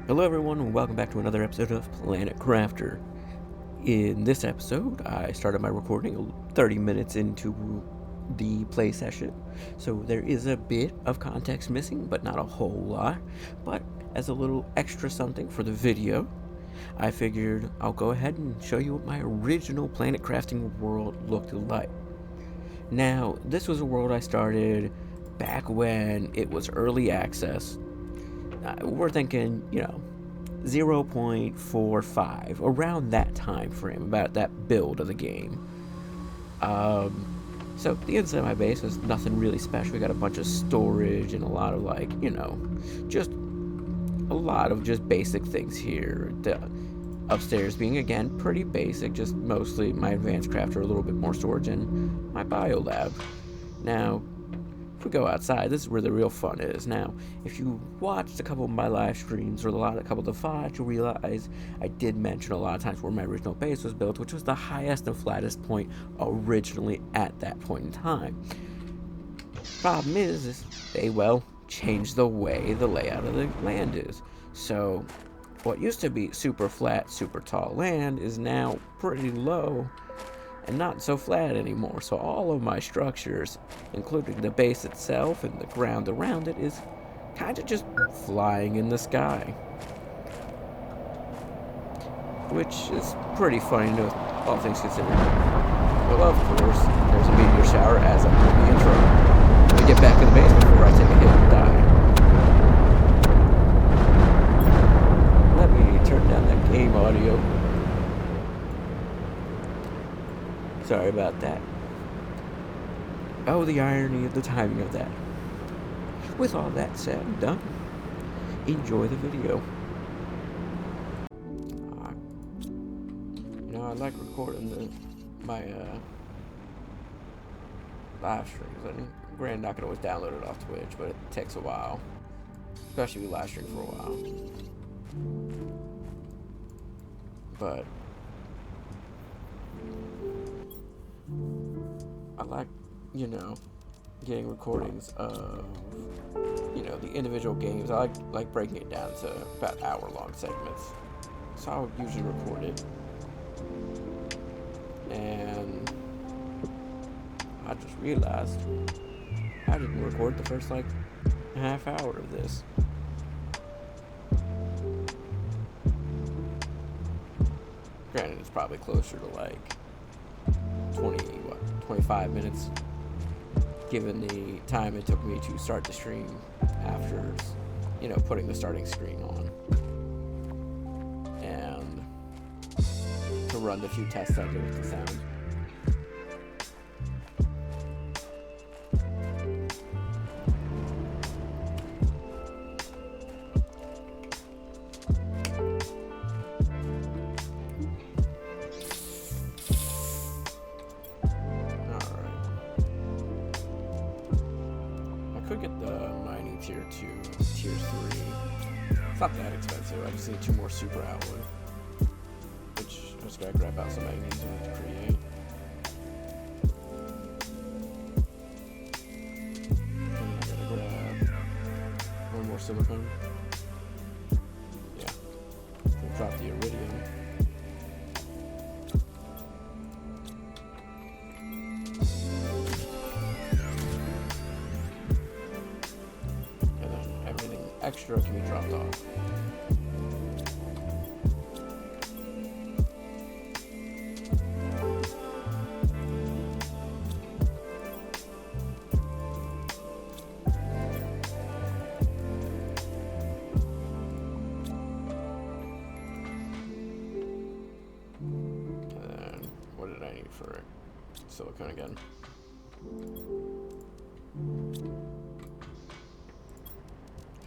Hello, everyone, and welcome back to another episode of Planet Crafter. In this episode, I started my recording 30 minutes into the play session, so there is a bit of context missing, but not a whole lot. But as a little extra something for the video, I figured I'll go ahead and show you what my original Planet Crafting world looked like. Now, this was a world I started back when it was early access. We're thinking, 0.45, around that time frame, about that build of the game. So the inside of my base was nothing really special. We got a bunch of storage and a lot of just a lot of just basic things here. The upstairs being again pretty basic, just mostly my advanced crafter, a little bit more storage, and my bio lab. Now, if we go outside, this is where the real fun is. Now, if you watched a couple of my live streams or a couple of the VODs, you'll realize I did mention a lot of times where my original base was built, which was the highest and flattest point originally at that point in time. Problem is they, changed the way the layout of the land is. So, what used to be super flat, super tall land is now pretty low and not so flat anymore. So all of my structures, including the base itself and the ground around it, is kind of just flying in the sky. Which is pretty funny to all things considered. Well, of course, there's a meteor shower as I'm doing the intro. Let me get back to the base before I take a hit and die. Let me turn down that game audio. Sorry about that. Oh, the irony of the timing of that. With all that said and done, enjoy the video. I like recording my live streams. Granted, I can always download it off Twitch, but it takes a while. Especially if you live stream for a while. But I like, getting recordings of, the individual games. I like breaking it down to about hour-long segments. So I would usually record it. And I just realized I didn't record the first, half hour of this. Granted, it's probably closer to, 25 minutes, given the time it took me to start the stream after, putting the starting screen on. And to run the few tests I did with the sound. Tier 2, Tier 3. It's not that expensive. I just need 2 more super alloy, which I just gotta grab out some magnesium to create. And I gotta grab 1 more silicone. Yeah. We'll drop the iridium. Extra can be dropped off. And then, what did I need for silicone again?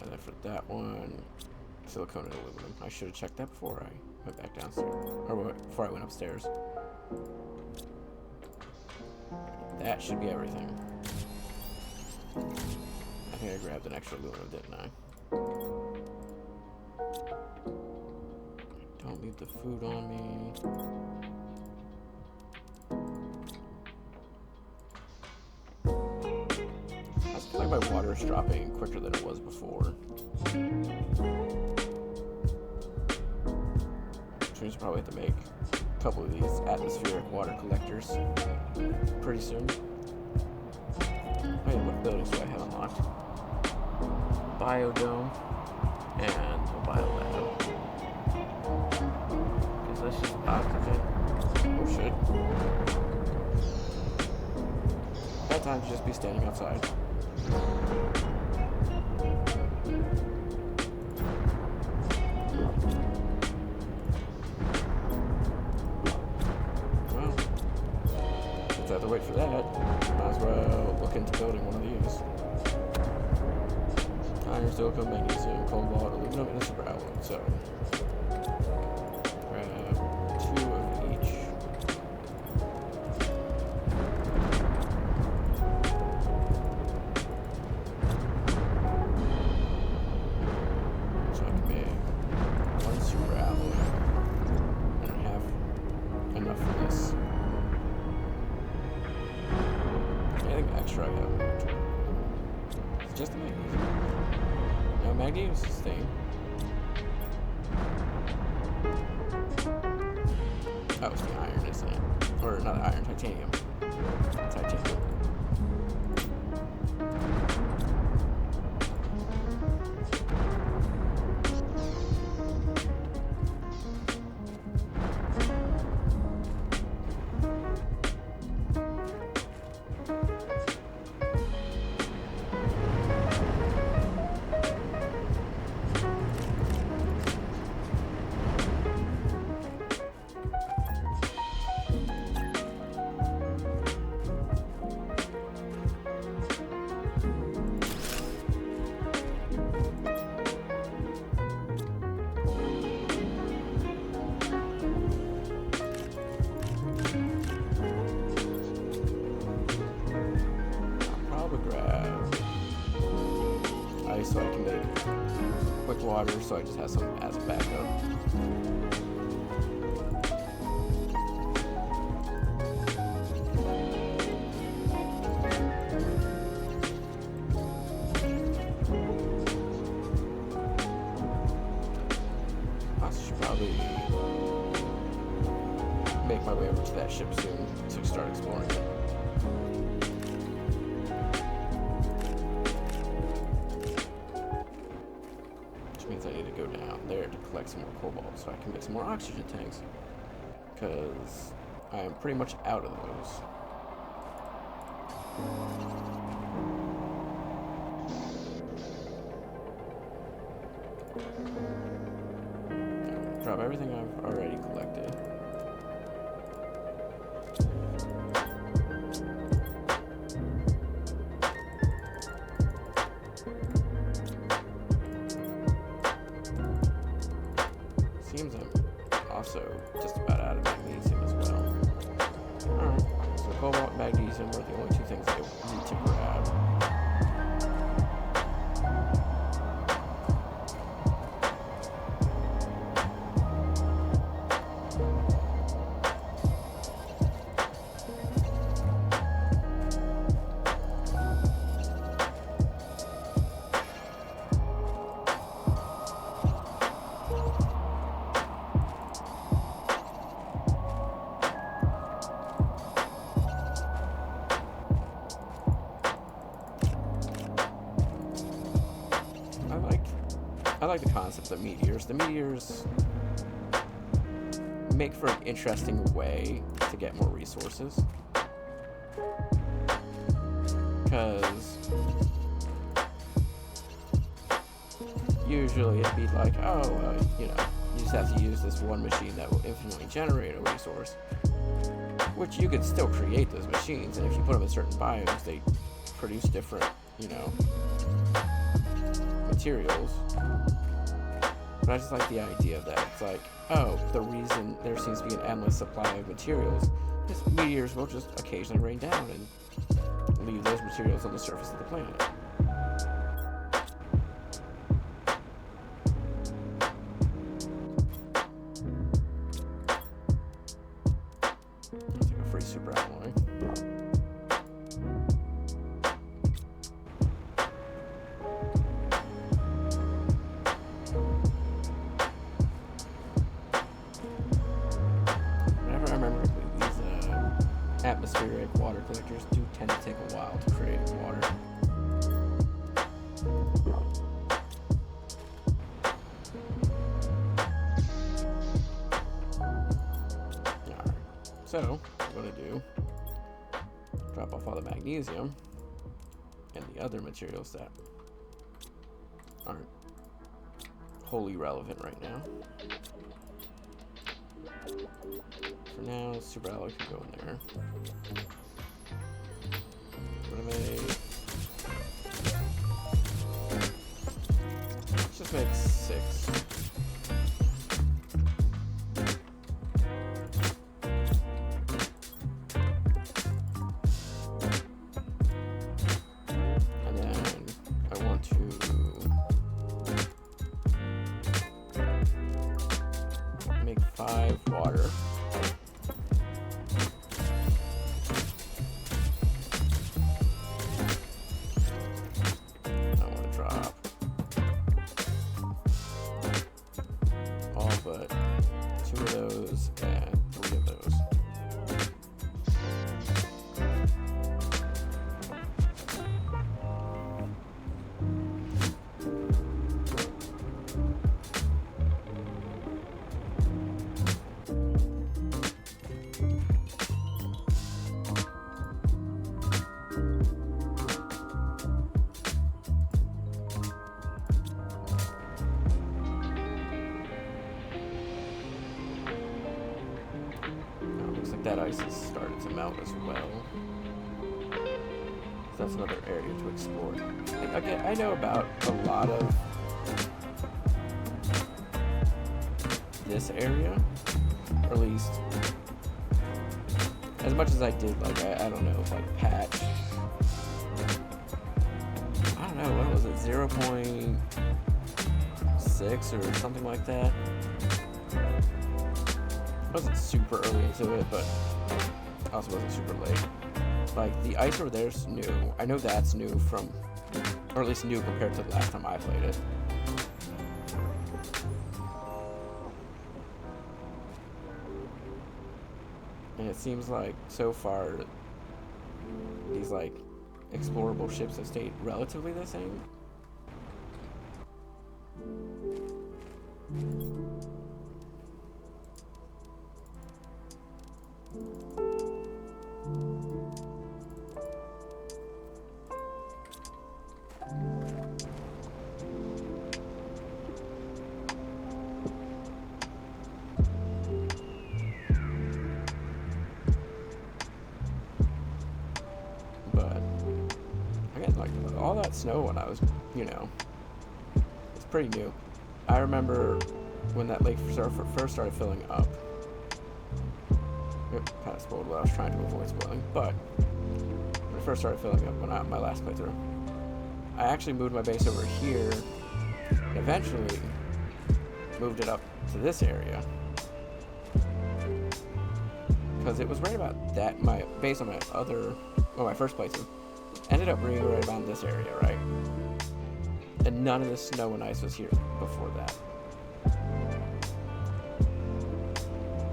And then for that one, silicone and aluminum. I should have checked that before I went back downstairs. Or before I went upstairs. That should be everything. I think I grabbed an extra aluminum, didn't I? I don't need the food on me. I feel like my water is dropping quicker than it was before. should probably have to make a couple of these atmospheric water collectors pretty soon. Oh yeah, what buildings do I have unlocked? Biodome and a biolab. Guess that's just oxygen. Oh shit. That time to just be standing outside. Well, let's have to wait for that. Might as well look into building one of these. Iron, silicon, magnesium, cobalt, aluminum, and a super alloy. So, grab 2 of each. So I can make 1 super alloy. And I have enough for this. Anything extra I have? It's just the magnesium. No, magnesium is sustain. Oh, it's the iron, isn't it? Or not iron, titanium. Titanium. So I can make quick water, so I just have some as a backup. I should probably make my way over to that ship soon to start exploring it. Means I need to go down there to collect some more cobalt so I can make some more oxygen tanks, because I am pretty much out of those. Drop everything I've already collected. Seems I'm also just about out of magnesium as well. Alright, so cobalt and magnesium are the only 2 things I need to grab. I like the concept of meteors. The meteors make for an interesting way to get more resources. Because usually it'd be like, you just have to use this one machine that will infinitely generate a resource. Which you could still create those machines, and if you put them in certain biomes, they produce different, materials. But I just like the idea that it's like, the reason there seems to be an endless supply of materials is meteors will just occasionally rain down and leave those materials on the surface of the planet. I'll take a free super alloy. atmospheric water collectors do tend to take a while to create water. Alright, so what I'm going to do, drop off all the magnesium and the other materials that aren't wholly relevant right now. For now, super alloy can go in there. What do I make? Let's just make 6. And then I want to make 5 water. I want to drop all but 2 of those and 3 of those. Looks like that ice has started to melt as well. So that's another area to explore. Okay, I know about a lot of this area, or at least as much as I did. Like I don't know, like patch. I don't know, what was it, 0.6 or something like that. I wasn't super early into it, but I also wasn't super late. Like, the ice over there's new. I know that's new from, or at least new compared to the last time I played it. And it seems like, so far, these, like, explorable ships have stayed relatively the same. But again, like all that snow when I was, it's pretty new. I remember when that lake first started filling up. It kind of spoiled what I was trying to avoid spoiling, but when it first started filling up my last playthrough, I actually moved my base over here. And eventually moved it up to this area because it was right about that. My base on my first playthrough ended up being right around this area, right? And none of the snow and ice was here before that.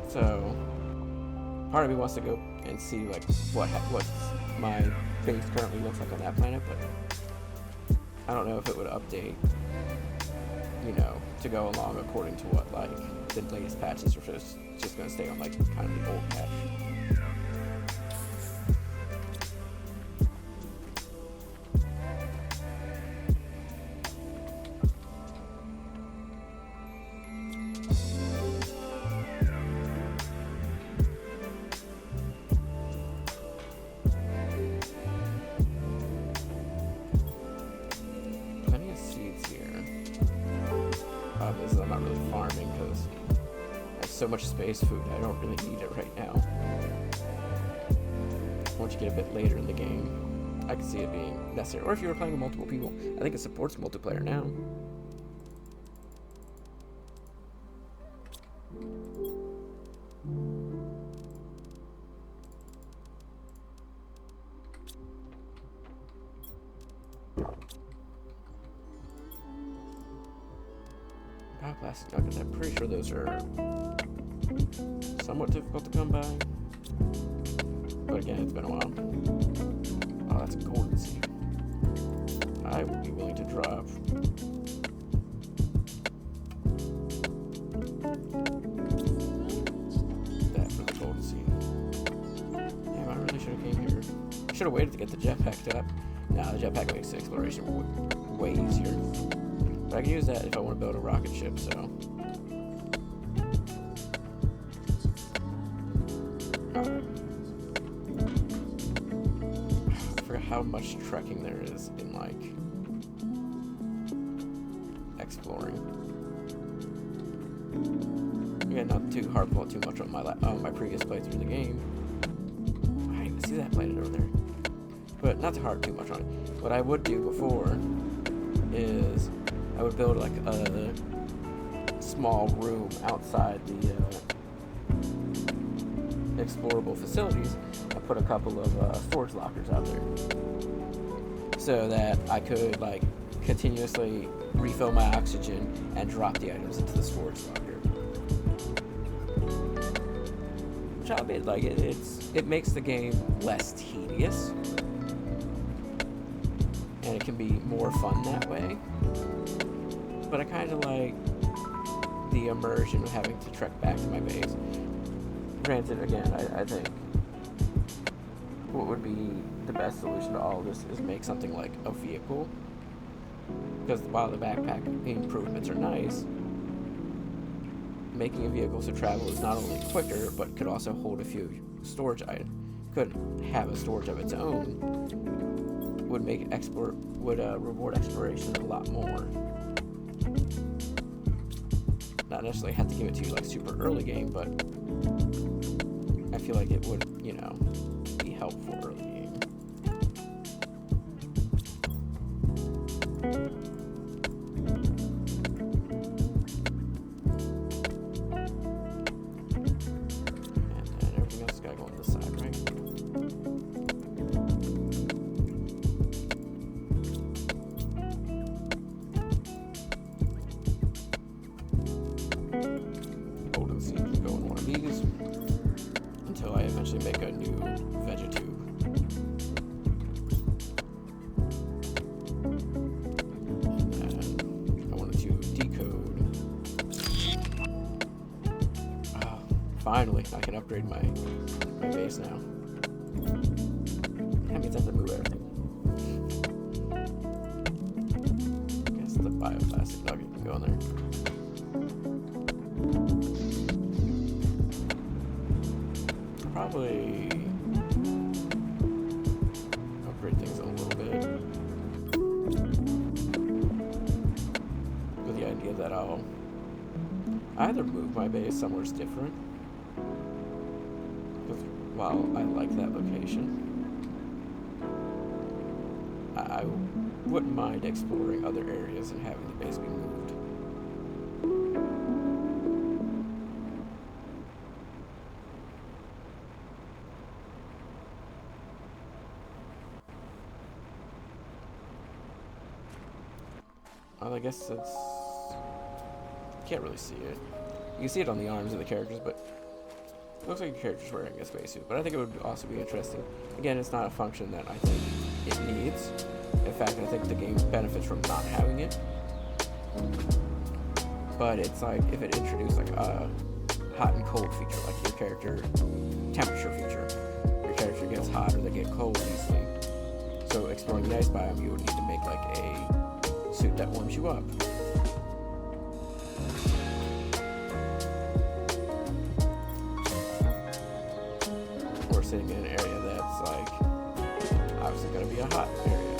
So part of me wants to go and see like what my base currently looks like on that planet, but I don't know if it would update, to go along according to what like the latest patches, or just going to stay on like kind of the old patch. I'm not really farming because I have so much space food. I don't really need it right now. Once you get a bit later in the game, I can see it being necessary. Or if you were playing with multiple people, I think it supports multiplayer now. Bioplastic nuggets, I'm pretty sure those are somewhat difficult to come by. But again, it's been a while. Oh, that's a golden seed. I would be willing to drop. That for the golden seed. Damn, I really should have came here. Should have waited to get the jetpack up. Nah, the jetpack makes the exploration way easier. But I can use that if I want to build a rocket ship, so. I forgot how much trekking there is in, like, exploring. Again, not too hard pull too much on my previous playthrough of the game. I didn't see that planet over there. But not to harp too much on it. What I would do before is I would build like a small room outside the explorable facilities. I put a couple of storage lockers out there so that I could like continuously refill my oxygen and drop the items into the storage locker. Which I'll admit, like it makes the game less tedious. And it can be more fun that way. But I kind of like the immersion of having to trek back to my base. Granted, again, I think what would be the best solution to all of this is make something like a vehicle. Because while the backpack improvements are nice, making a vehicle to travel is not only quicker, but could also hold a few storage items. Could have a storage of its own. Would make reward exploration a lot more. Not necessarily have to give it to you like super early game, but I feel like it would, you know, be helpful early game. And then everything else has got to go on this side, right? Until I eventually make a new Vegetube. And I wanted to decode. Oh, finally, I can upgrade my base now. That means I have to move everything. I guess the bioplastic nugget can go in there. Probably upgrade things a little bit with the idea that I'll either move my base somewhere different, because while I like that location, I wouldn't mind exploring other areas and having the base be moved. Well, I guess it's... Can't really see it. You can see it on the arms of the characters, but it looks like the character's wearing a spacesuit. But I think it would also be interesting. Again, it's not a function that I think it needs. In fact, I think the game benefits from not having it. But it's like if it introduced like a hot and cold feature, like your character temperature feature. Your character gets hot or they get cold easily. So exploring the ice biome, you would need to make like a suit that warms you up. Or sitting in an area that's like obviously going to be a hot area.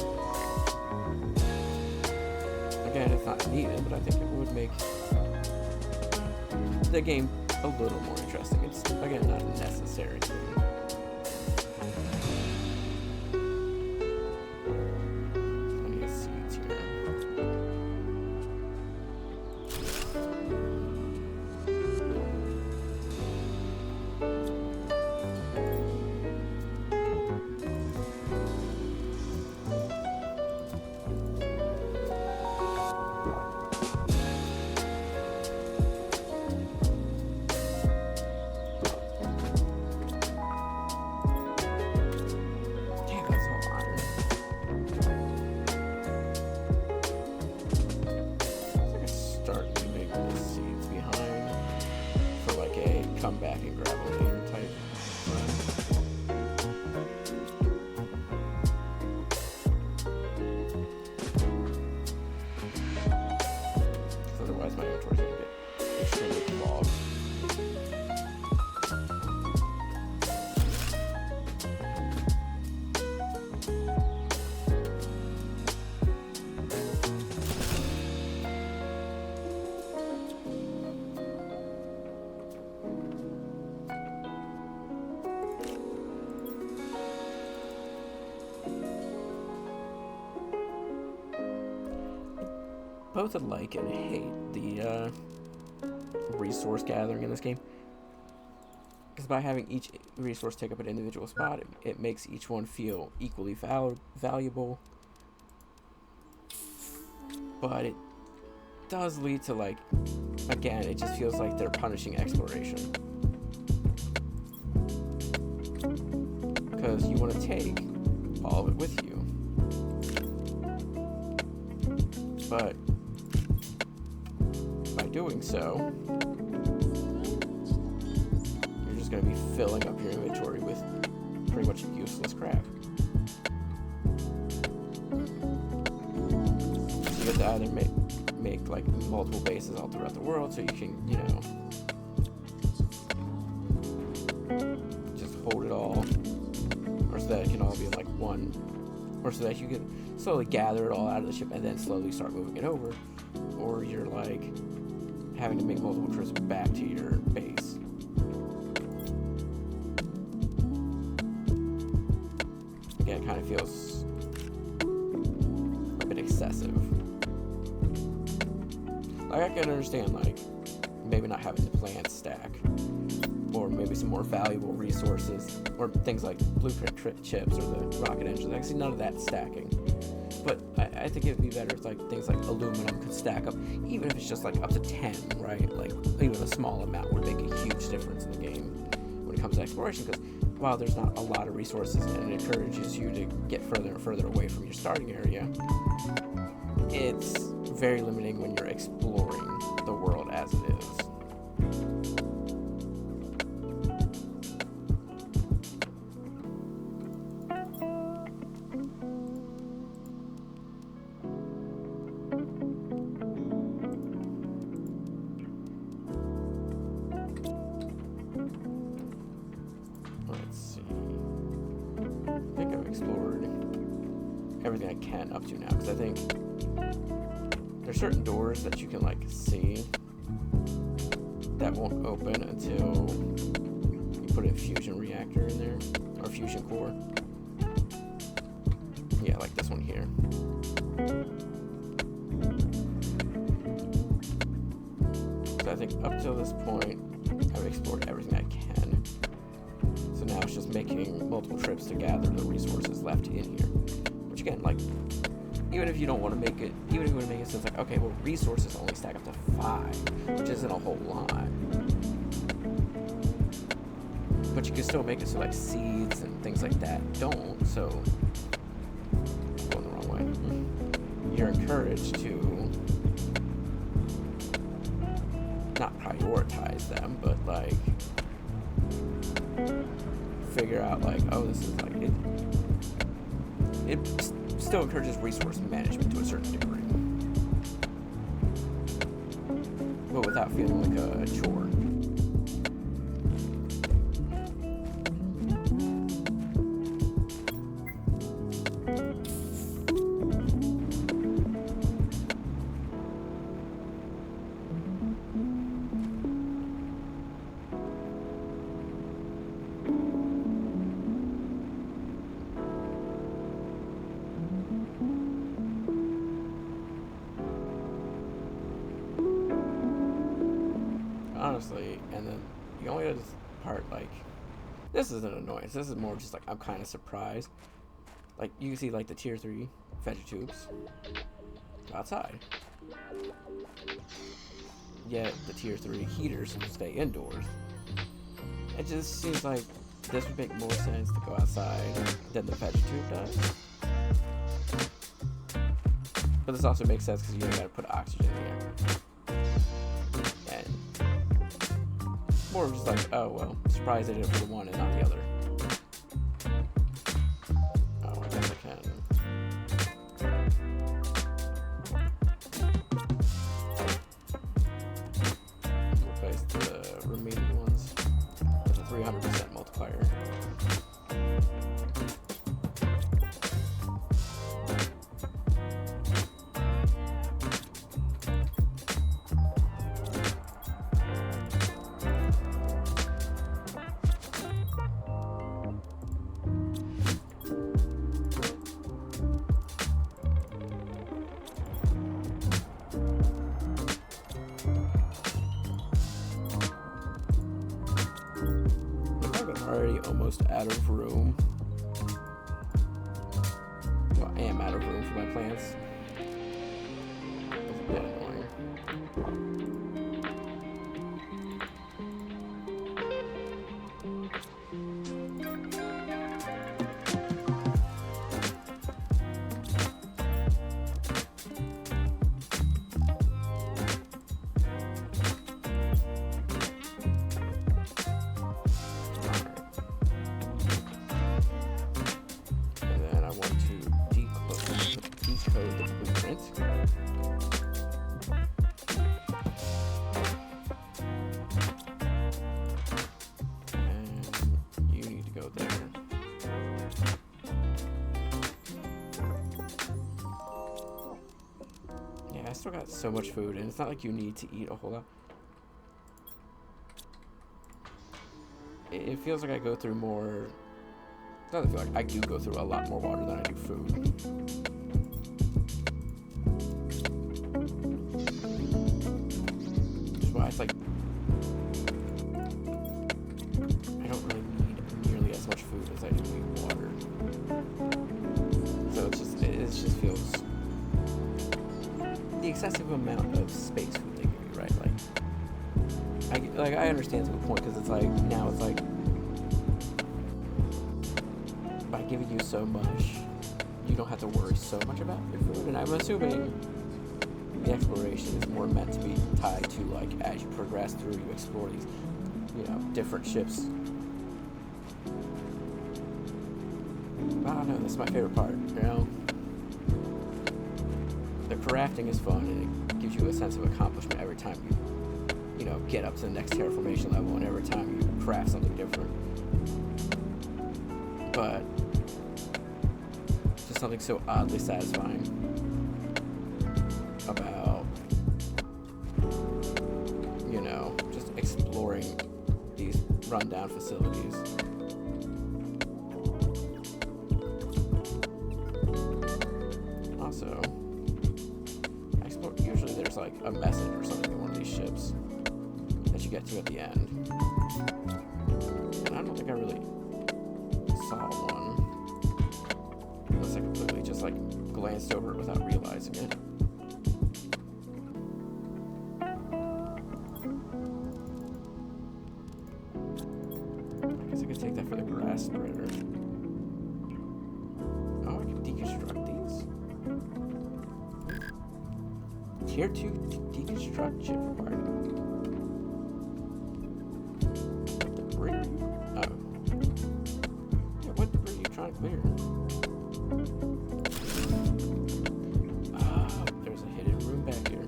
Again, it's not needed, but I think it would make the game a little more interesting. It's again not necessary. stacking gravel layer type run. Otherwise my inventory's gonna get extremely clogged. Both like and hate the resource gathering in this game, because by having each resource take up an individual spot, it makes each one feel equally valuable, but it does lead to, like, again, it just feels like they're punishing exploration, because you want to take all of it with you, but doing so, you're just going to be filling up your inventory with pretty much useless crap. So you have to either make like multiple bases all throughout the world so you can, you know, just hold it all, or so that it can all be in like one, or so that you can slowly gather it all out of the ship and then slowly start moving it over, or you're like having to make multiple trips back to your base. Again, it kind of feels a bit excessive. Like, I can understand, like, maybe not having the plant stack, or maybe some more valuable resources, or things like blueprint chips or the rocket engines. I can see none of that stacking. But I think it would be better if, like, things like aluminum could stack up, even if it's just like up to 10, right? Like, even a small amount would make a huge difference in the game when it comes to exploration, because while there's not a lot of resources and it encourages you to get further and further away from your starting area, it's very limiting when you're exploring the world as it is. Everything I can up to now, because I think there's certain doors that you can, like, see that won't open until you put a fusion reactor in there, or fusion core. Yeah, like this one here. So I think up till this point I've explored everything I can, so now it's just making multiple trips to gather the resources left in here. Which, again, like, even if you don't want to make it, even if you want to make it so it's like, okay, well, resources only stack up to 5, which isn't a whole lot. But you can still make it so, like, seeds and things like that don't, so, going the wrong way. You're encouraged to not prioritize them, but, like, figure out, like, oh, this is, like, it still encourages resource management to a certain degree, but without feeling like a chore. Honestly, and then the only other part, like, this is an annoyance. This is more just like I'm kind of surprised. Like, you can see, like, the tier 3 Vegetubes outside. Yet the tier 3 heaters stay indoors. It just seems like this would make more sense to go outside than the Vegetube does. But this also makes sense because you gotta put oxygen in the air. And more just like, oh well, surprised I did it for the one and not the other. Oh, I guess I can. Replace the remaining ones with a 300% multiplier. Already almost out of room. Well, I am out of room for my plants. It's a bit annoying. I still got so much food, and it's not like you need to eat a whole lot. It feels like I go through more. It doesn't feel like I do go through a lot more water than I do food. Which is why it's like I don't really need nearly as much food as I do need water. So it just feels. The excessive amount of space food they give you, right? I understand to a point, because it's like now it's like by giving you so much, you don't have to worry so much about your food. And I'm assuming the exploration is more meant to be tied to like as you progress through, you explore these, different ships. I don't know. This is my favorite part. The crafting is fun, and it gives you a sense of accomplishment every time you get up to the next terraformation level, and every time you craft something different. But just something so oddly satisfying about, just exploring these rundown facilities. Also, usually there's like a message or something in one of these ships that you get to at the end. And I don't think I really saw one. Unless I completely just like glanced over it without realizing it. I guess I could take that for the grass spreader. Oh, I can deconstruct these. Tier 2 deconstruct chip required. What debris? Oh. Yeah, what debris are you trying to clear? Oh, there's a hidden room back here.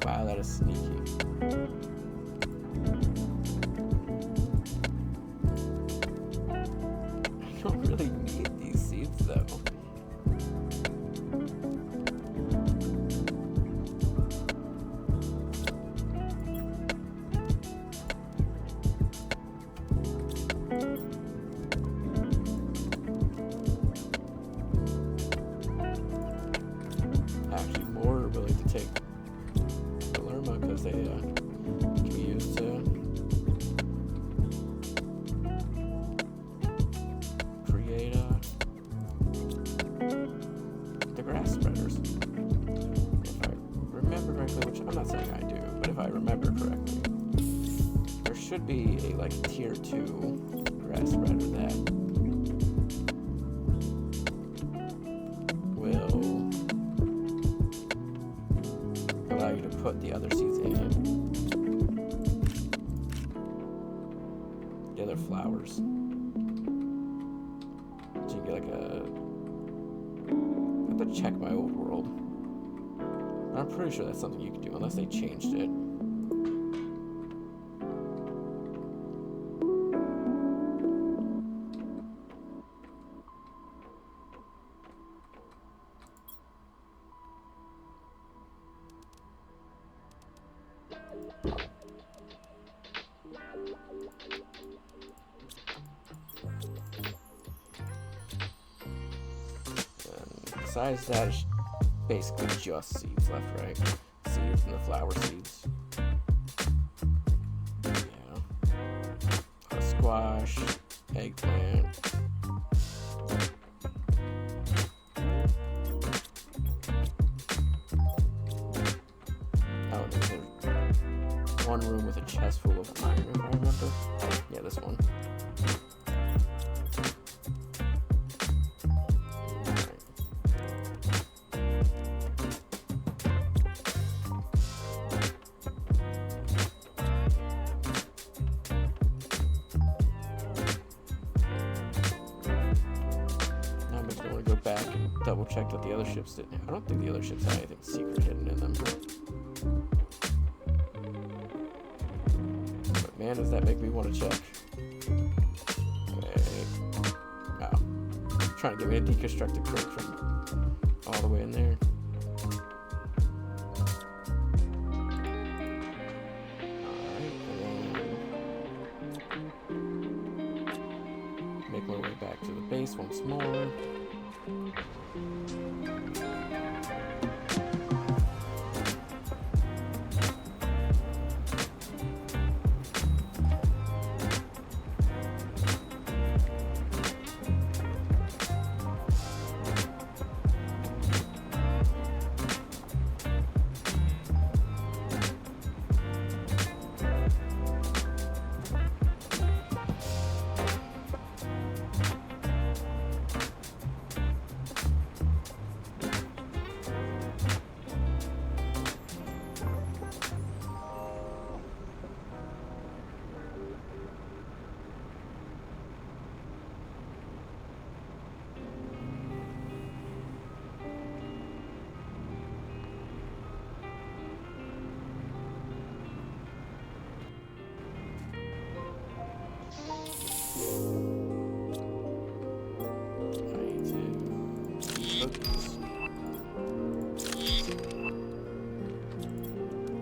Wow, that is sneaky. I don't really need these seeds though. Actually, more willing to take the Lerma because they can be used to create the grass spreaders. If I remember correctly, which I'm not saying I do, but if I remember correctly, there should be a like tier 2 grass spreader that will allow you to put the other seeds in the other flowers. So you get like a... I have to check my old world. I'm pretty sure that's something you can do unless they changed it. Besides that, it's basically just seeds left, right? Seeds and the flower seeds. Yeah. Squash, eggplant. Oh, there's one room with a chest full of iron, if I remember. Yeah, this one. Double check that the other ships didn't. I don't think the other ships had anything secret hidden in them. But man, does that make me want to check. Wait. Oh. Trying to get me to deconstruct the crate from all the way in there. Alright, and then make my way back to the base once more.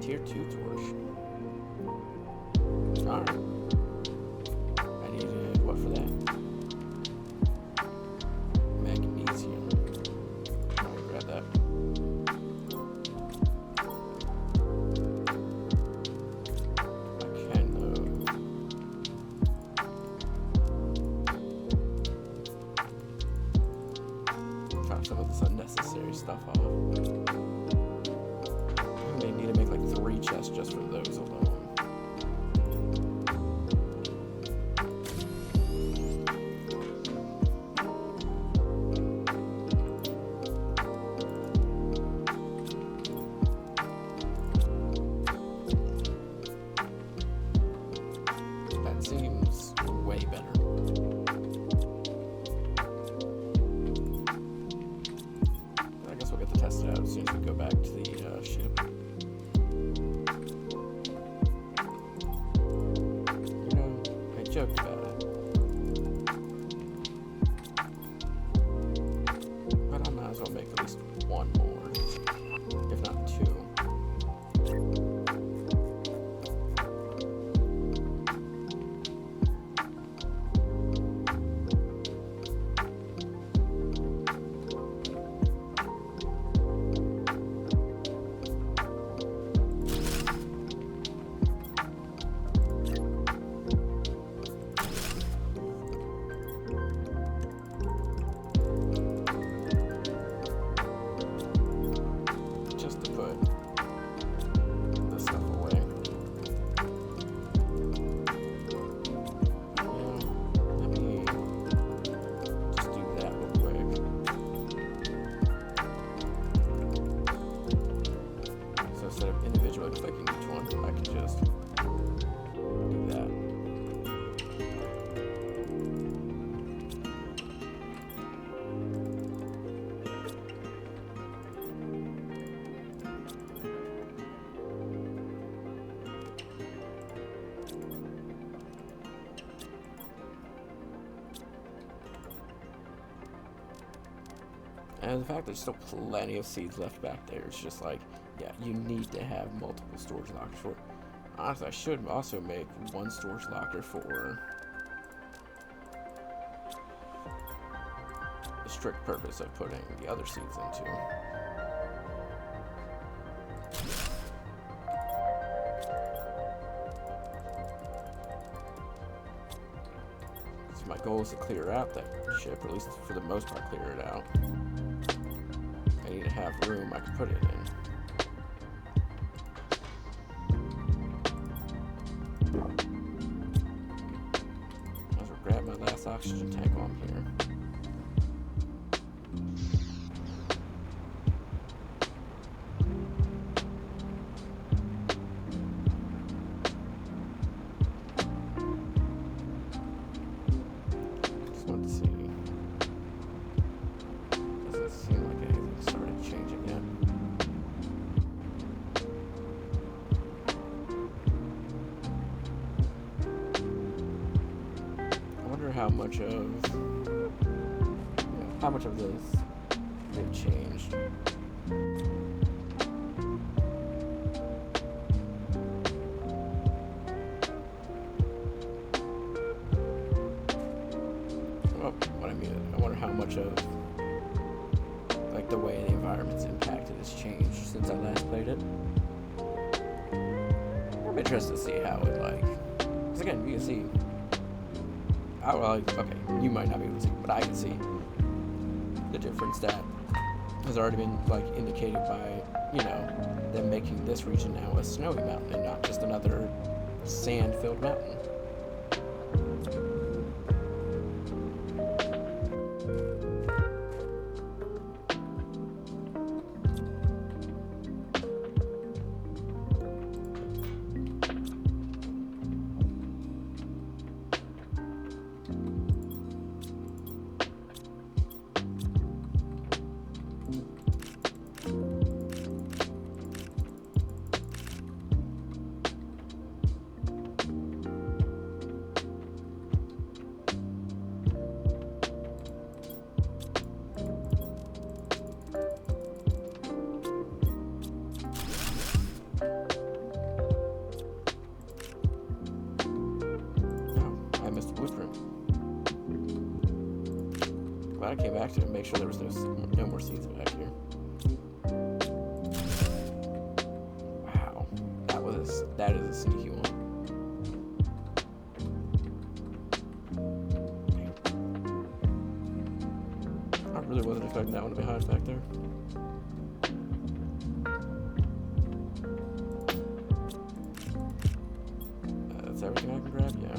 Tier 2 torch. Alright. I needed what for that? Magnesium. Let me grab that. I can though. Drop some of this unnecessary stuff off. They need to make like 3 chests just for those. And the fact there's still plenty of seeds left back there, it's just like, yeah, you need to have multiple storage lockers for it. Honestly, I should also make one storage locker for the strict purpose of putting the other seeds into. So my goal is to clear out that ship, or at least for the most part clear it out. I need to have room I can put it in. I'll grab my last oxygen tank while I'm here. Just wanted to see. Doesn't seem like anything started changing yet. How much of this they've changed. Well, what I mean, I wonder how much of like the way the environment's impacted has changed since I last played it. I'm interested to see how it because again, you can see. Okay, you might not be able to see, but I can see the difference that has already been indicated by them making this region now a snowy mountain and not just another sand-filled mountain. Glad I came back to it and make sure there was no more seeds back here. Wow, that is a sneaky one. I really wasn't expecting that one to be hiding back there. That's everything I can grab? Yeah.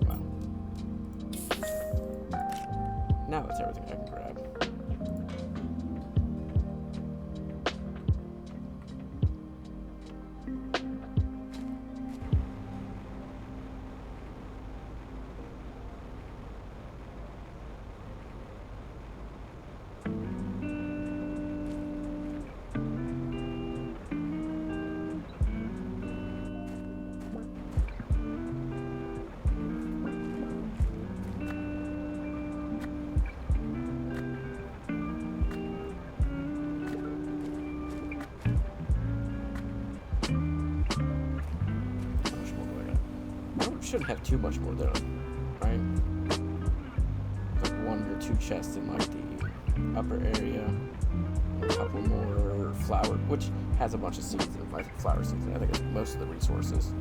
Wow. Now that's everything I can grab. Shouldn't have too much more though, right? Like 1 or 2 chests in the upper area, and a couple more flower, which has a bunch of seeds and flower seeds. I think it's most of the resources.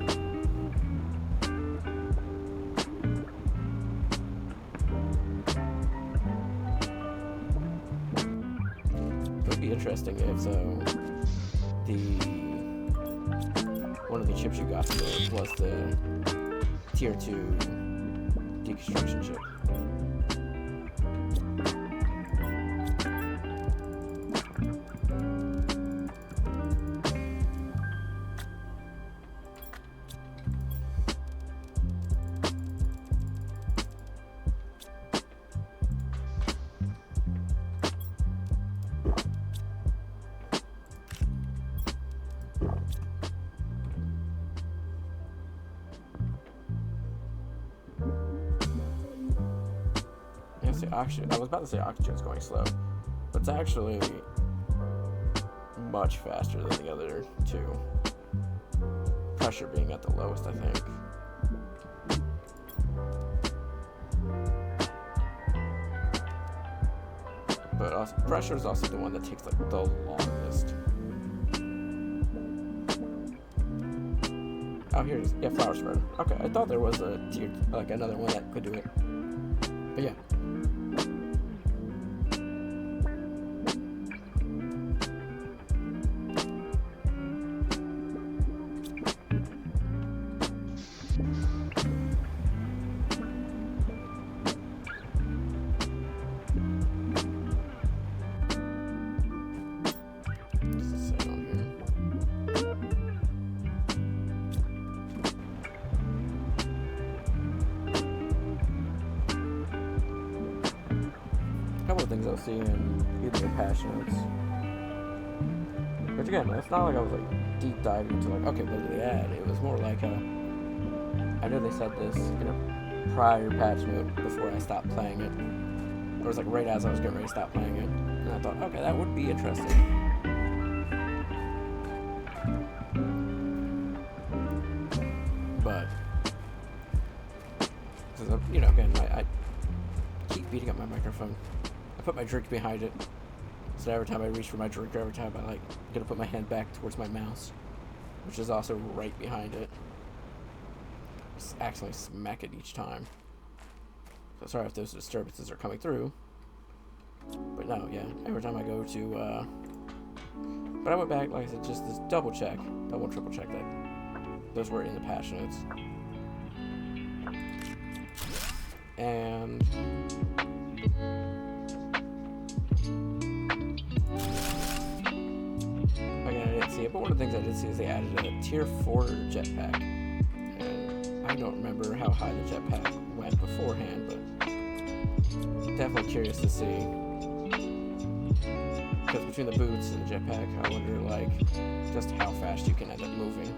It would be interesting if one of the chips you got today was the Tier 2 deconstruction chip. I was about to say oxygen's going slow. It's actually much faster than the other two. Pressure being at the lowest, I think. But also, pressure is also the one that takes like the longest. Oh, here it is. Yeah, flower spreader. Okay, I thought there was a tier, like another one that could do it. But yeah. Things I'll see in either of Patch Notes. Which again, it's not like I was like deep diving into like, okay, what did they add? It was more like I know they said this in a prior patch note before I stopped playing it. It was like right as I was getting ready to stop playing it. And I thought, okay, that would be interesting. But, you know, again, I keep beating up my microphone. I put my drink behind it, so every time I reach for my drink, every time I like, I'm gonna put my hand back towards my mouse, which is also right behind it. Just accidentally smack it each time. So sorry if those disturbances are coming through. But no, yeah, every time I go to, but I went back, like I said, just this double triple check that those were in the patch notes. And but one of the things I did see is they added a tier 4 jetpack. And I don't remember how high the jetpack went beforehand, but definitely curious to see. Because between the boots and the jetpack, I wonder like just how fast you can end up moving.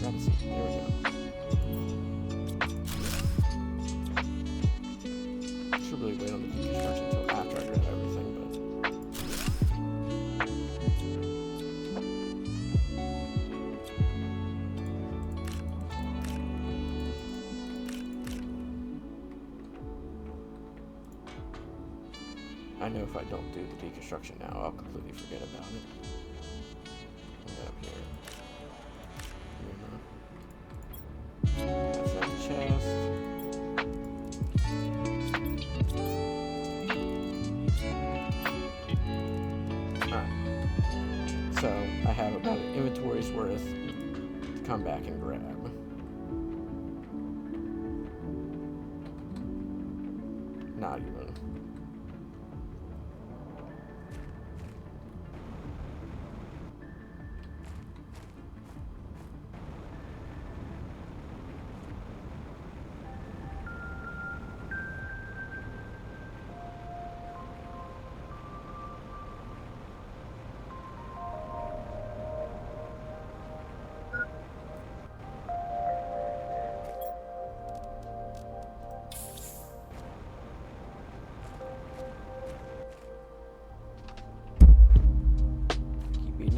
Let's see. Here we go. Wait on the deconstruction until after I read everything, but I know if I don't do the deconstruction now, I'll completely forget about it. Up here. That's that chest. So I have about an inventory's worth to come back and grab. Not even.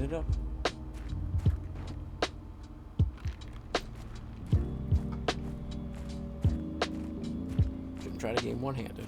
It up. Shouldn't try to game one-handed.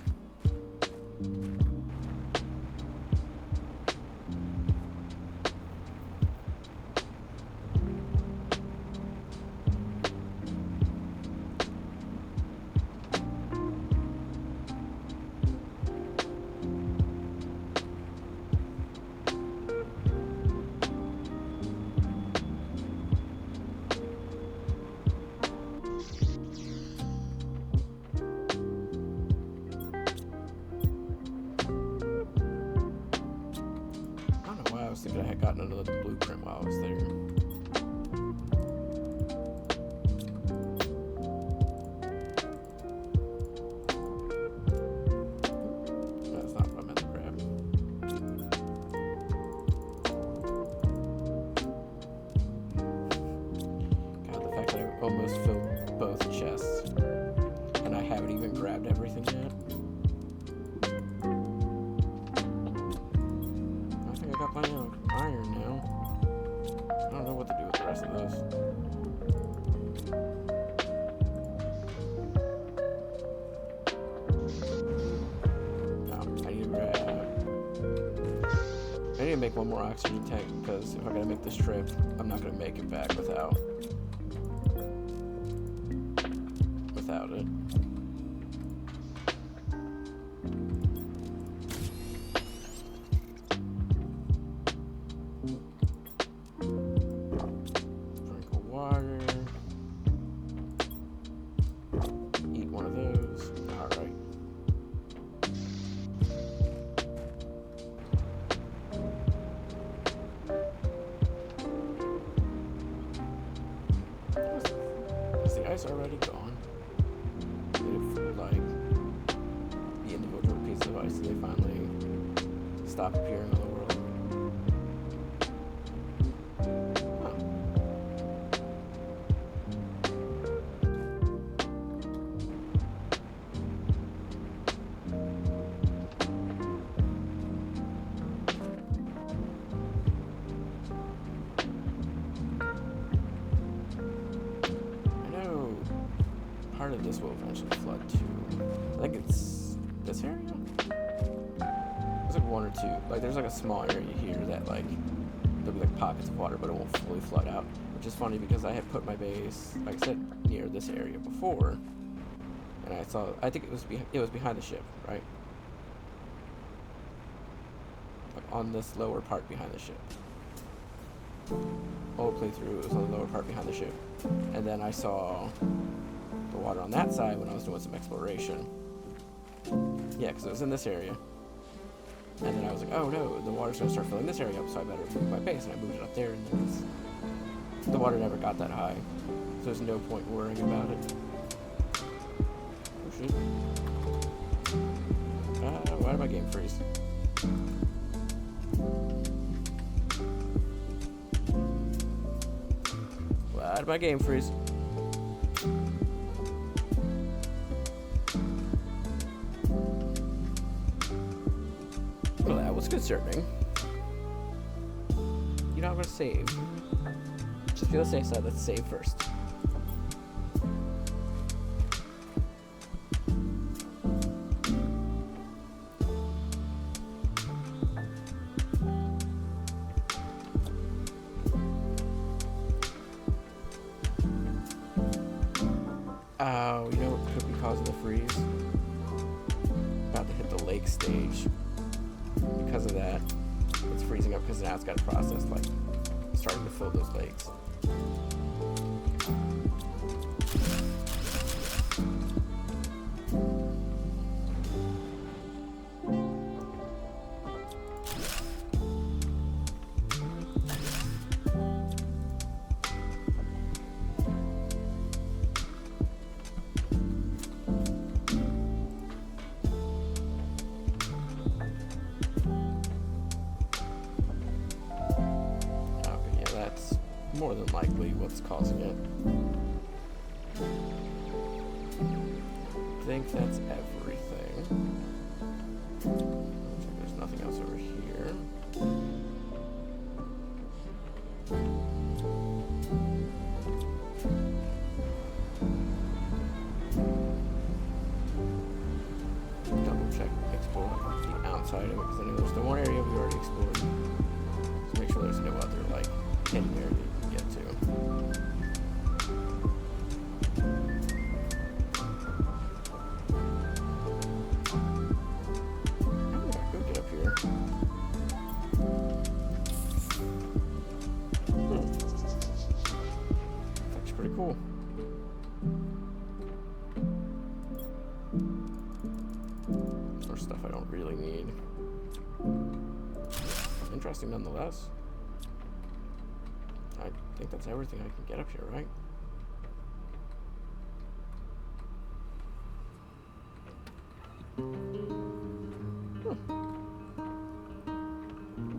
I was thinking I had gotten another blueprint while I was there. That's not what I meant to grab. God, the fact that I almost filled both chests. got plenty of iron now. I don't know what to do with the rest of this. I need to make one more oxygen tank because if I gotta make this trip, I'm not gonna make it back without it. Drink of water. Eat one of those. Alright. Is the ice already gone? If, like, the individual pieces of ice, they finally stop appearing on the world. Huh. I know part of this will eventually flood too. I think it's this area? There's like one or two. Like there's like a small area here that like there'll be like pockets of water, but it won't fully flood out. Which is funny because I had put my base, like I said, near this area before, and I think it was behind the ship, right? Like on this lower part behind the ship. Whole playthrough, it was on the lower part behind the ship, and then I saw the water on that side when I was doing some exploration. Yeah, because it was in this area. And then I was like, oh no, the water's going to start filling this area up, so I better move my base. And I moved it up there, and the water never got that high. So there's no point worrying about it. Oh shit. Why did my game freeze? Why did my game freeze? Well, that was concerning. You're not gonna save. Just be on the safe side, let's save first. Oh, you know what could be causing the freeze? About to hit the lake stage. Because of that, it's freezing up because now it's got to process, like, starting to fill those lakes. More than likely what's causing it. I think that's everything. Looks like there's nothing else over here. Double check, explore the outside of it, because I know there's the one area we already explored. So make sure there's no other, like, hidden area you can get to. Oh, yeah, go get up here. That's pretty cool. More stuff I don't really need. Interesting nonetheless. I think that's everything I can get up here, right?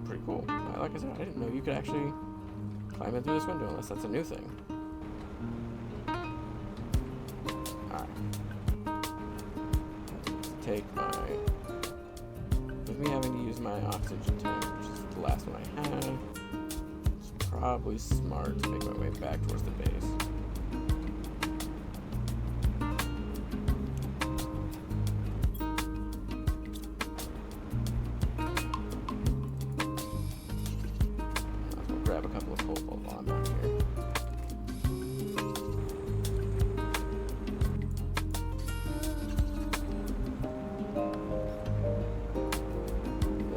Pretty cool. Like I said, I didn't know you could actually climb in through this window unless that's a new thing. Alright. Take my... With me having to use my oxygen tank, which is the last one I had. It's probably smart to make my way back towards the base. I'll grab a couple of cobalt while I'm down here.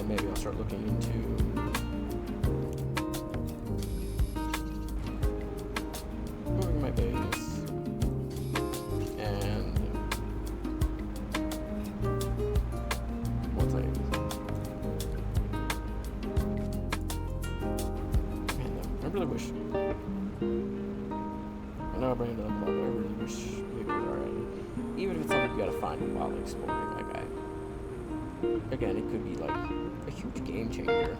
Maybe I'll start looking into moving my base and once man, I really wish I know I bring it up, but I really wish we were already, even if it's something you gotta find while exploring, like again, it could be like a huge game changer.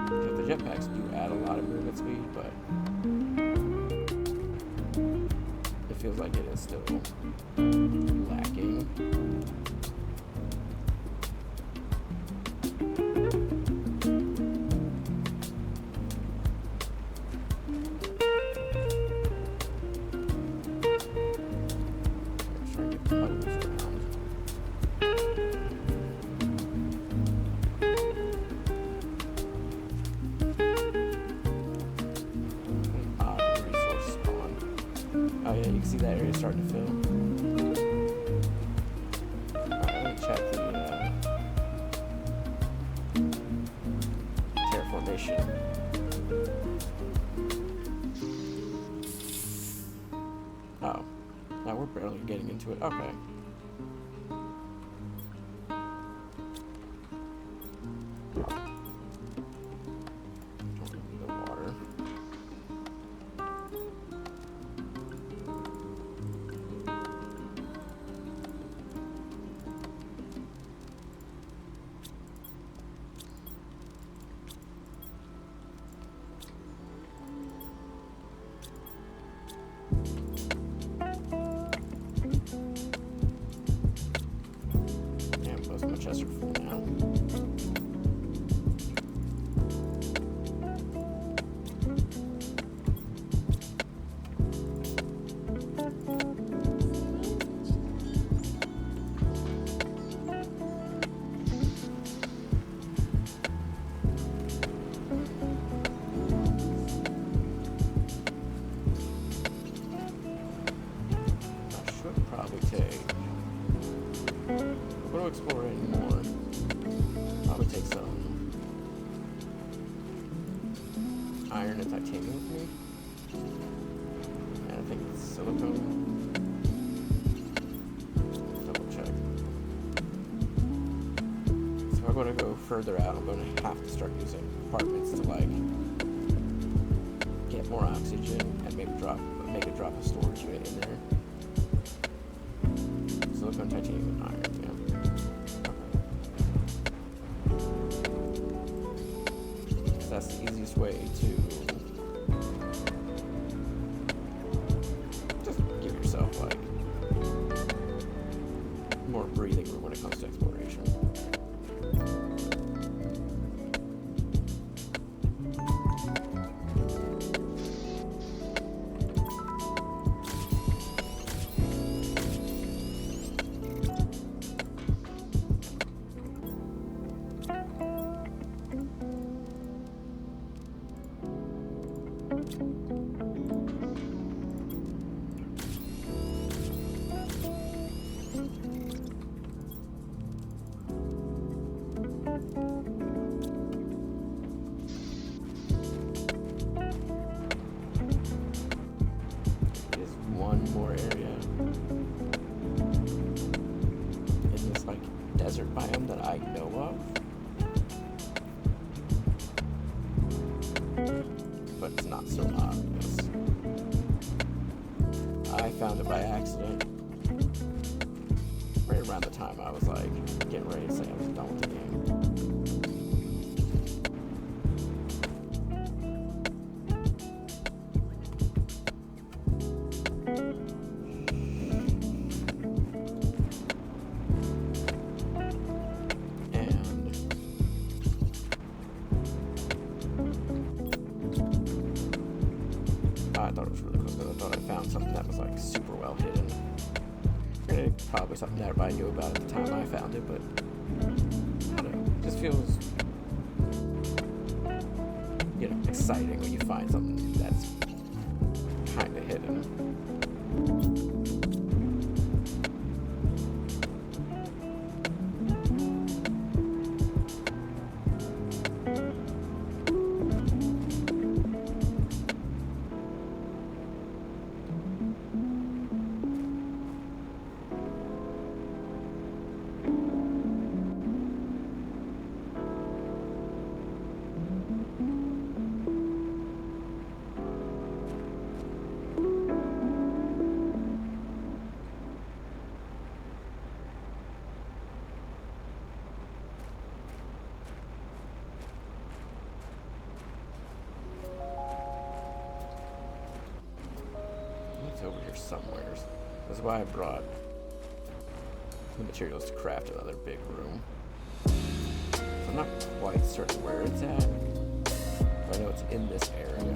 Because the jetpacks do add a lot of movement speed, but it feels like it is still lacking. Oh yeah, you can see that area starting to fill. Alright, let me check the terraformation. Oh, now we're barely getting into it. Okay. Don't need the water. My chests are full now. I should probably take. I'm going to explore anymore. Probably take some iron and titanium with me. And I think silicone. Double check. So if I'm going to go further out, I'm going to have to start using compartments to like get more oxygen and make a drop a storage unit in there. Silicone, titanium, and iron. That's the easiest way to just give yourself like more breathing room when it comes to exploration. More area in this like desert biome that I know of, but it's not so obvious. I found it by accident right around the time I was like getting ready to say I was done with the game. like super well hidden. Probably something that everybody knew about at the time I found it, but I don't know. It just feels, exciting when you find something that's kind of hidden. Over here somewhere. That's why I brought the materials to craft another big room. So I'm not quite certain where it's at, but I know it's in this area.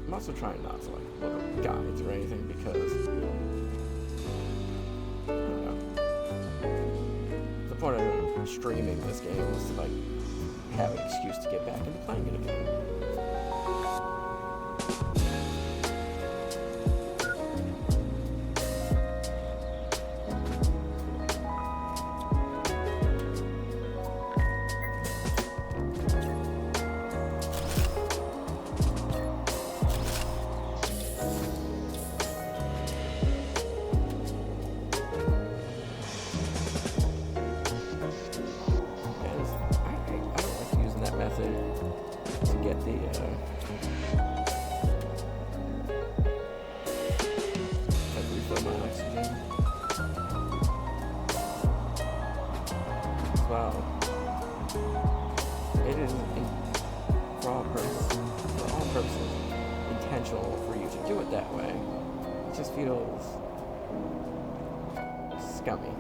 I'm also trying not to look up guides or anything because I don't know. The point of streaming this game was to have an excuse to get back into playing it again. To get the refill my oxygen. Well, it is for all purposes intentional for you to do it that way. It just feels scummy.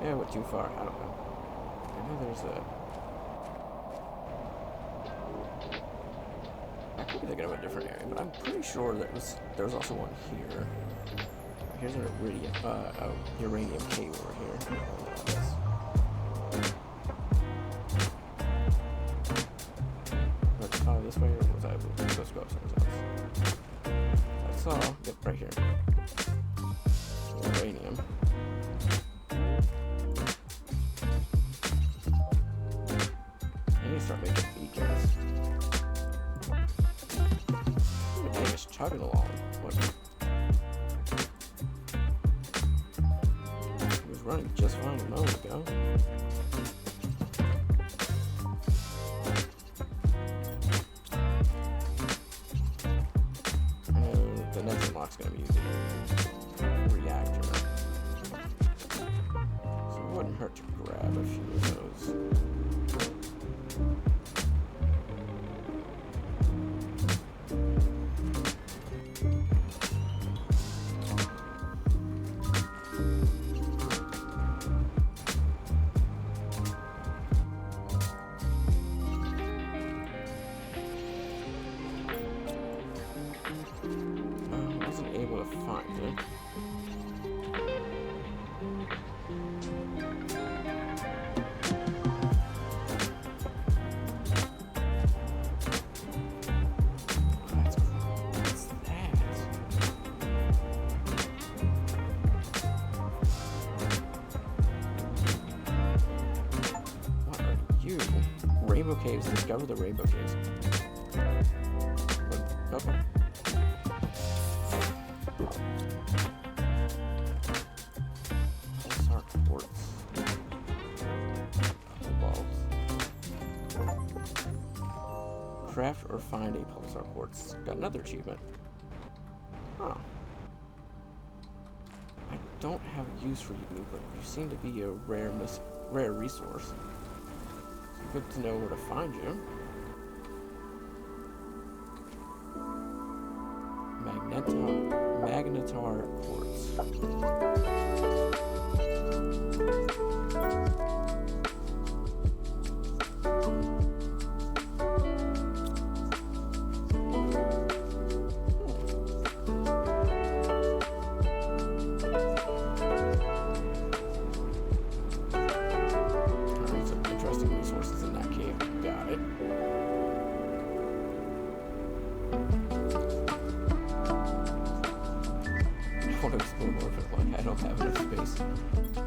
Yeah, I went too far. I don't know. I know there's I could be thinking of a different area, but I'm pretty sure there was also one here. Here's a uranium cave over here. This way, or was I supposed to go somewhere else? I saw, yep, right here. Uranium. Start making beacons. The game is chugging along. What? It was running just fine a moment ago. And the next unlock's gonna be the reactor. So it wouldn't hurt to grab a few of those. Able to find it. Rainbow Caves. Discover the Rainbow Caves. Okay. Pulsar Quartz. Bulbs. Craft or find a Pulsar Quartz. Got another achievement. Huh. I don't have a use for you, but you seem to be a rare resource. It's good to know where to find you. Magnetar Quartz.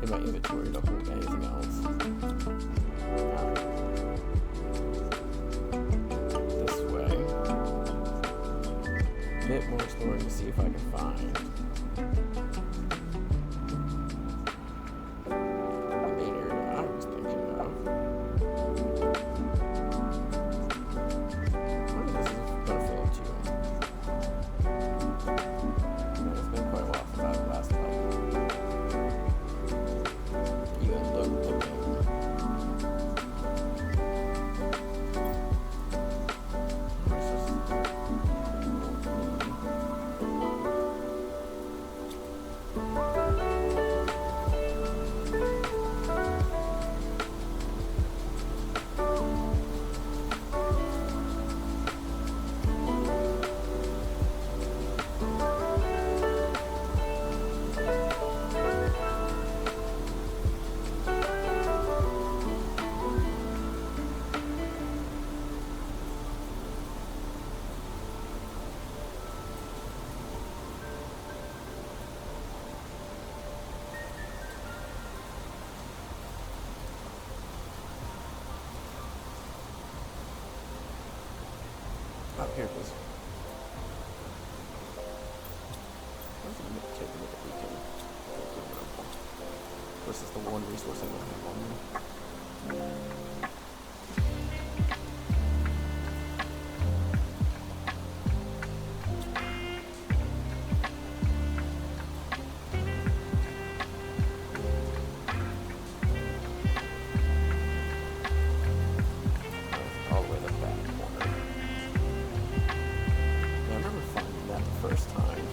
In my inventory to hold anything else. This way. A bit more exploring to see if I can find the main area I was thinking of. What is this gonna fill up to? It's been quite a while since I last played. Here it is. Let's take a look at weekend. This is the one resource I don't have on me. All the way to the back corner. First time.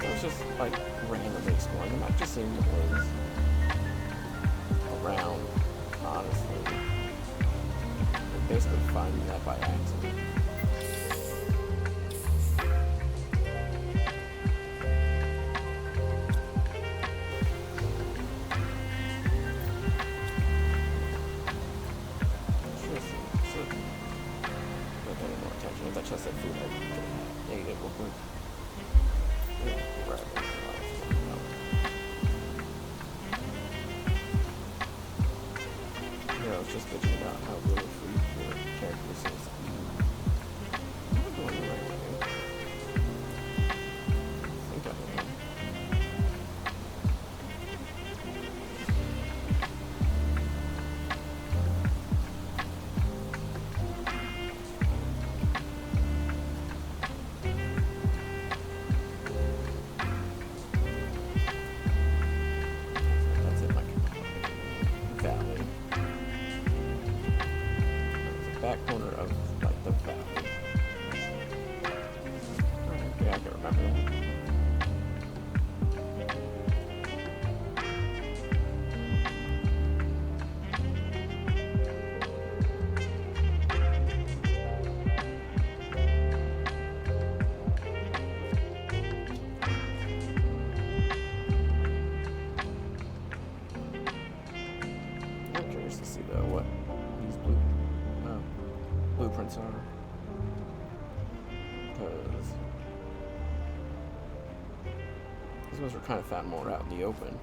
So I was just like randomly exploring. I'm not just seeing the things around, honestly. I'm basically finding that by accident. That's just that food I ate it real quick. I was just thinking about how little food your character seems to eat. I'm going the right way. I think I am. That's it, my valley. Back corner of like the valley. Yeah, I can remember that. I'm curious to see though what these blueprints are, because these ones were kind of found more out in the open.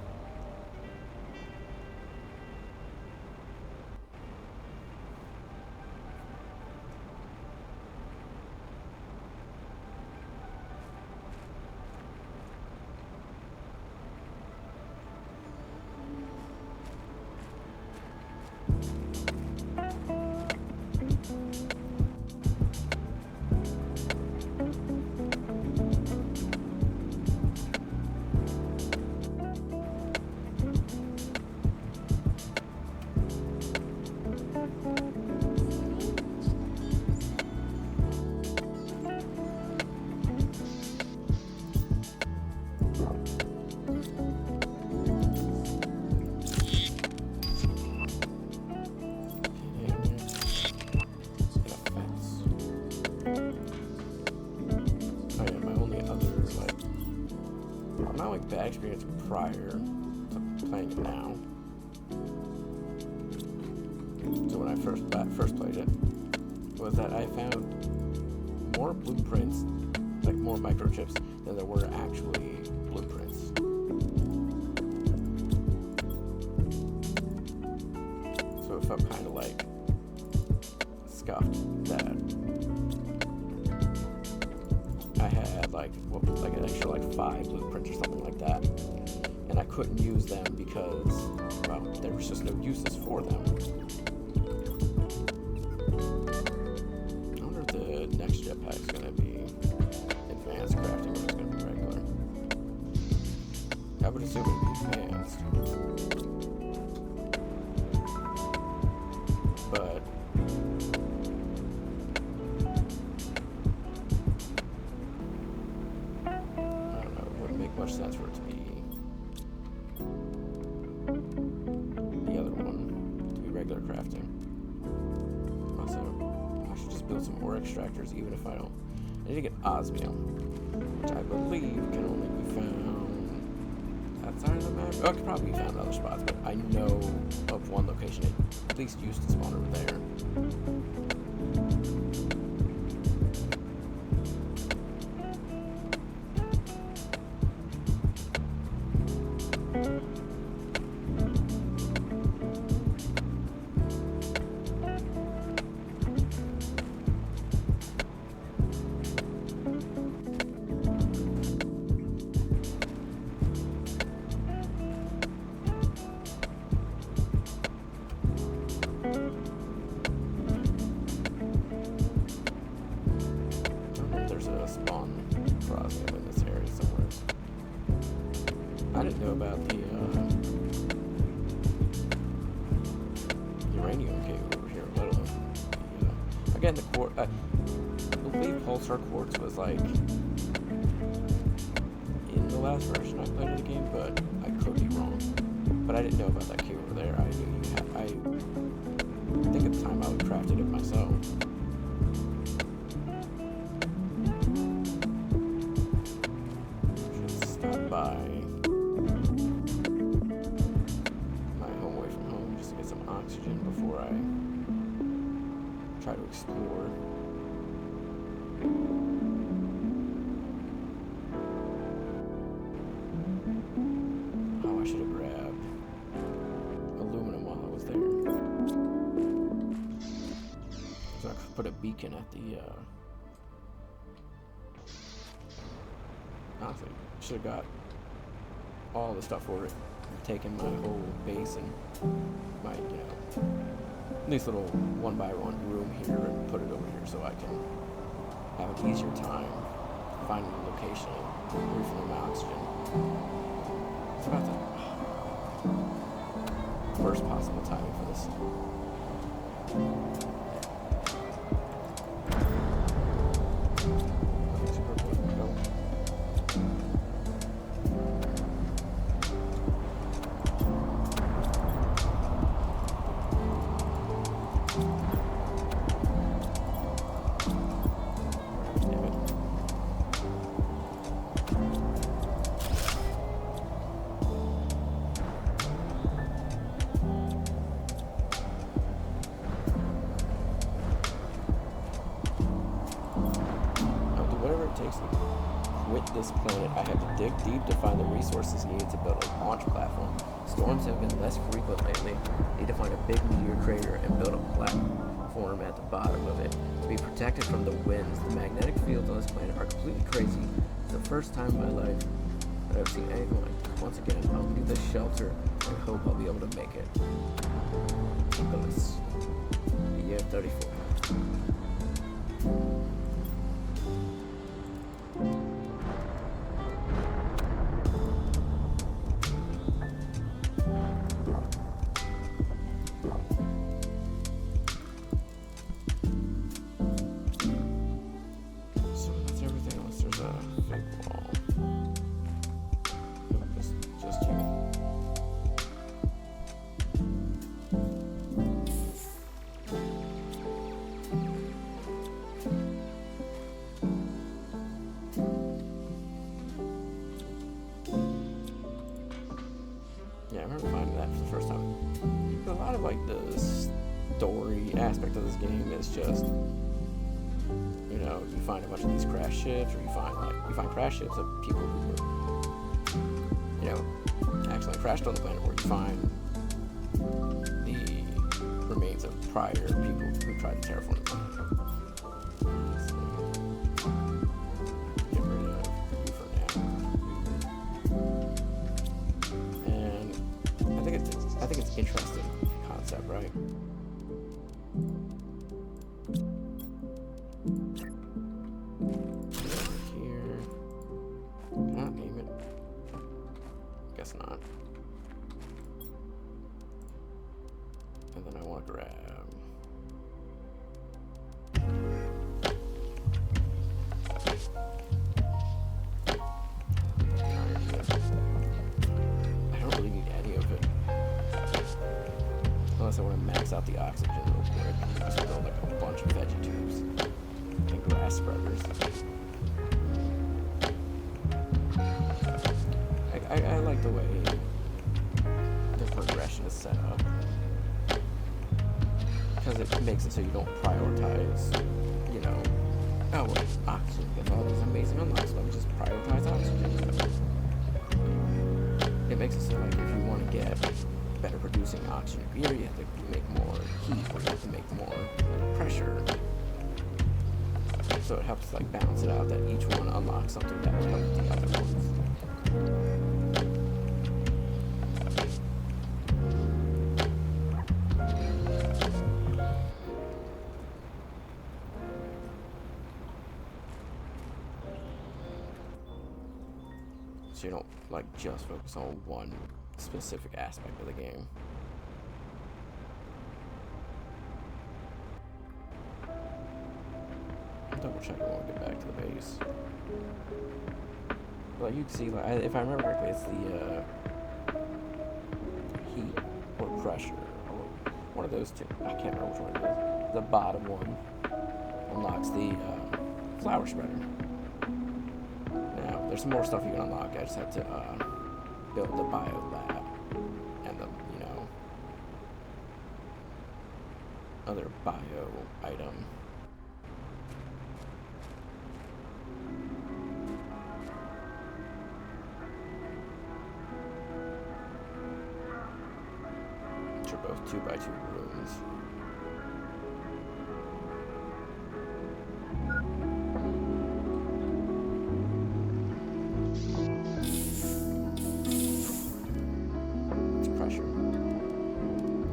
Bad experience prior to playing it now. So when I first played it, was that I found more blueprints, like more microchips, than there were actually blueprints. So it felt kind of like scuffed that I had like an extra 5 blueprints or something like that, and I couldn't use them because, well, there was just no uses for them. I wonder if the next jetpack is going to be advanced crafting or it's going to be regular. I would assume it would be advanced, but much sense for it to be the other one, to be regular crafting. Also, I should just build some ore extractors even if I don't. I need to get osmium, which I believe can only be found outside of the map. Oh, it could probably be found in other spots, but I know of one location it at least used to spawn over there. I didn't know about the uranium cave over here, let alone again the quartz. I believe Pulsar quartz was like in the last version I played of the game, but I could be wrong. But I didn't know about that cave over there. I knew you had. I think at the time I would crafted it myself. Should stop by oxygen before I try to explore. Oh, I should have grabbed aluminum while I was there. So I could put a beacon at the honestly, should have got all the stuff for it. Taken my whole base and my, nice little 1x1 room here and put it over here so I can have an easier time finding the location and refilling my oxygen. It's about the worst possible timing for this. With this planet, I had to dig deep to find the resources needed to build a launch platform. Storms have been less frequent lately. Need to find a big meteor crater and build a platform at the bottom of it to be protected from the winds. The magnetic fields on this planet are completely crazy. It's the first time in my life that I've seen anything like this. Once again, I'll leave this shelter and hope I'll be able to make it. Nicholas, the year 34. Yeah, I remember finding that for the first time. A lot of like the story aspect of this game is just, you know, you find a bunch of these crash ships, or you find crash ships of people who were, you know, accidentally crashed on the planet, or you find the remains of prior people who tried to terraform the planet. So, get rid of you for now. And I think it's interesting concept, right? Over here. Can I not name it? Guess not. And then I want to grab. I don't really need any of it. Unless I want to max out the oxygen real quick. Just build like a bunch of veggie tubes and grass spreaders. I like the way the progression is set up. Because it makes it so you don't prioritize, you know, oh, well, oxygen, get all these amazing unlocks, let me just prioritize oxygen. It makes it so, like, if you want to get better producing oxygen gear, you have to make more heat, or you have to make more pressure. So it helps, like, balance it out, that each one unlocks something that will help the other ones. So you don't like just focus on one specific aspect of the game. Double check it when we get back to the base. Like you can see, like if I remember correctly, it's the heat or pressure, or one of those two. I can't remember which one it is. The bottom one unlocks the flower spreader. There's some more stuff you can unlock. I just have to build the bio lab and the, you know, other bio item. Which are both 2x2 rooms.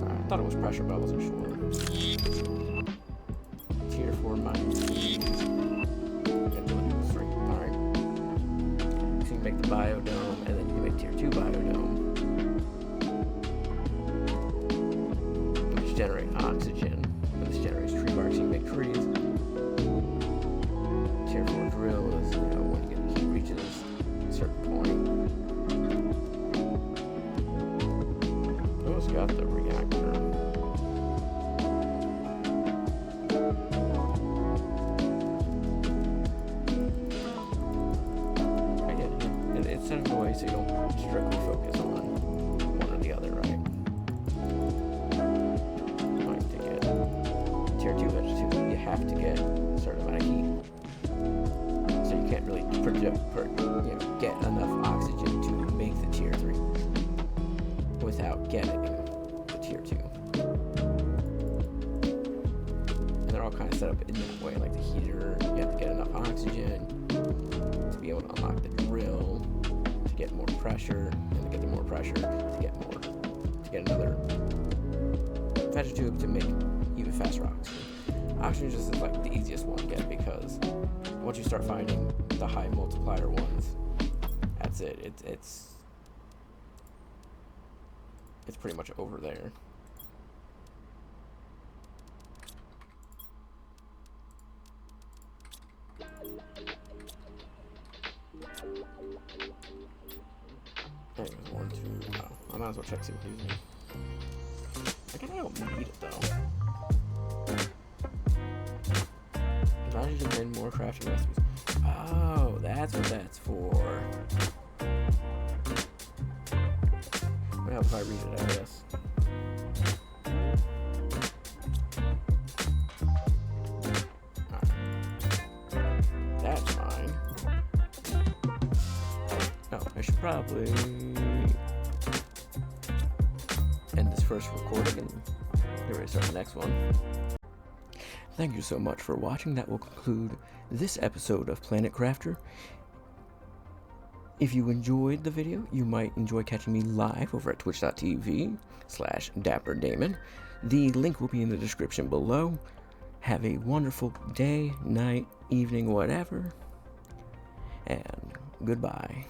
I thought it was pressure, but I wasn't sure. Tier 4 mines. Alright. So you can make the biodome, and then you can make tier 2 biodome, which generate oxygen. And this generates tree bark, so you can make trees. Tier 4 drill is, you know, when you get the heat reaches a certain point. Got the reactor. Again, it's set in a way so you don't strictly focus on one or the other, right? Like to get tier 2 vegetables, you have to get a certain amount of heat. So you can't really get enough oxygen to make the tier 3 without getting tier 2. And they're all kind of set up in that way, like the heater, you have to get enough oxygen to be able to unlock the drill, to get more pressure, and to get the more pressure to get another vegetube to make even faster oxygen. Oxygen just is like the easiest one to get, because once you start finding the high multiplier ones, that's it. It's pretty much over there. Anyways, 1, 2, oh, I might as well check see what he's using. I guess I don't need it though. Nitrogen and more crafting recipes. Oh, that's what that's for. Well, help if I read it out of this. That's fine. Oh, I should probably end this first recording and get ready to start the next one. Thank you so much for watching. That will conclude this episode of Planet Crafter. If you enjoyed the video, you might enjoy catching me live over at twitch.tv/DapperDamon. The link will be in the description below. Have a wonderful day, night, evening, whatever, and goodbye.